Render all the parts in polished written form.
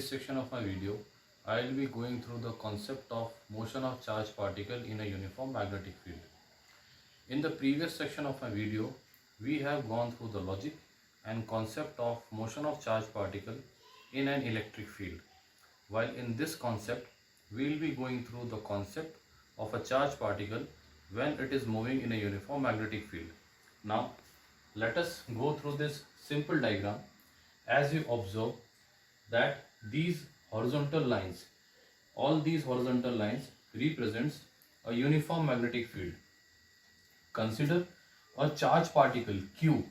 this section of my video, I will be going through the concept of motion of charged particle in a uniform magnetic field. In the previous section of my video, we have gone through the logic and concept of motion of charged particle in an electric field. While in this concept, we will be going through the concept of a charged particle when it is moving in a uniform magnetic field. Now, let us go through this simple diagram. As you observe that these horizontal lines, all these horizontal lines represents a uniform magnetic field. Consider a charged particle Q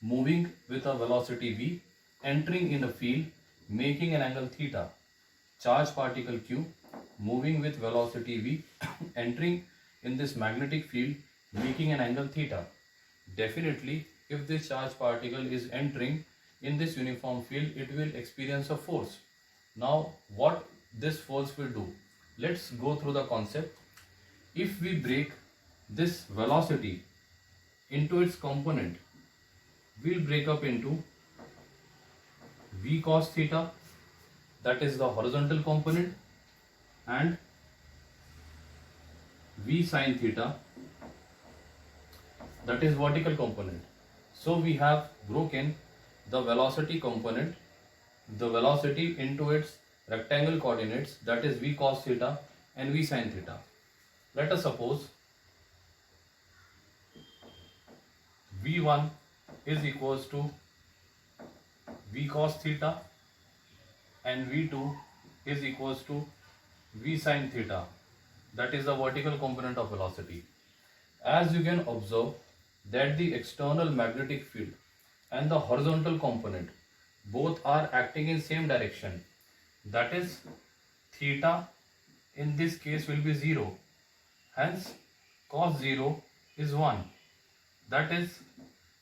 moving with a velocity v entering in a field making an angle theta. Charged particle Q moving with velocity v entering in this magnetic field making an angle theta. Definitely, if this charged particle is entering in this uniform field, it will experience a force. Now, what this force will do? Let's go through the concept. If we break this velocity into its component, we'll break up into v cos theta, that is the horizontal component, and v sin theta, that is vertical component. So we have broken the velocity component, the velocity into its rectangle coordinates, that is v cos theta and v sin theta. Let us suppose v1 is equals to v cos theta and v2 is equals to v sin theta, that is the vertical component of velocity. As you can observe that the external magnetic field and the horizontal component both are acting in same direction, that is theta in this case will be 0, hence cos 0 is 1, that is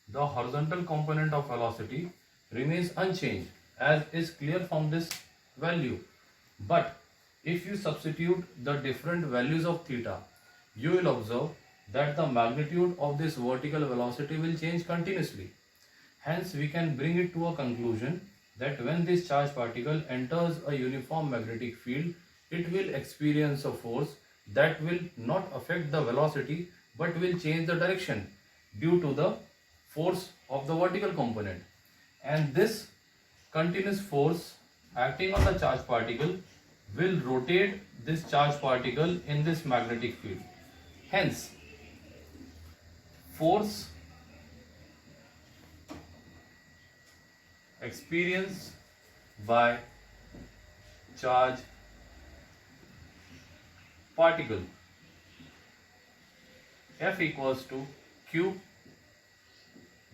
the horizontal component of velocity remains unchanged as is clear from this value. But if you substitute the different values of theta, you will observe that the magnitude of this vertical velocity will change continuously. Hence, we can bring it to a conclusion that when this charged particle enters a uniform magnetic field, it will experience a force that will not affect the velocity but will change the direction due to the force of the vertical component. And this continuous force acting on the charged particle will rotate this charged particle in this magnetic field. Hence, force experienced by charged particle F equals to Q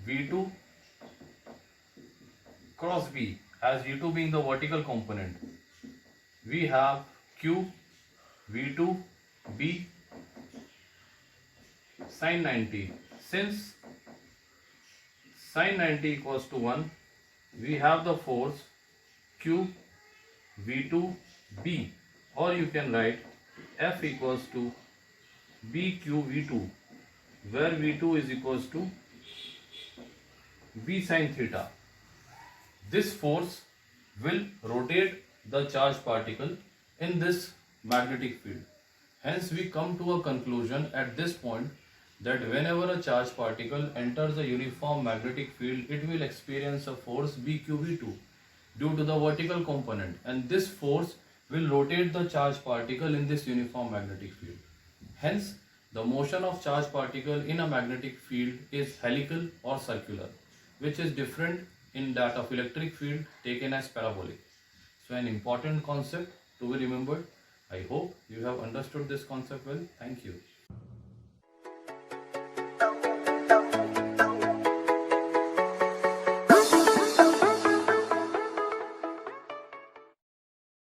V2 cross B, as V2 being the vertical component. We have Q V2 B sin 90. Since sin 90 equals to 1, we have the force Q V2 B, or you can write F equals to BQ V2, where V2 is equals to V sin theta. This force will rotate the charged particle in this magnetic field. Hence, we come to a conclusion at this point that whenever a charged particle enters a uniform magnetic field, it will experience a force BQV2 due to the vertical component, and this force will rotate the charged particle in this uniform magnetic field. Hence, the motion of charged particle in a magnetic field is helical or circular, which is different in that of electric field taken as parabolic. So, an important concept to be remembered. I hope you have understood this concept well. Thank you.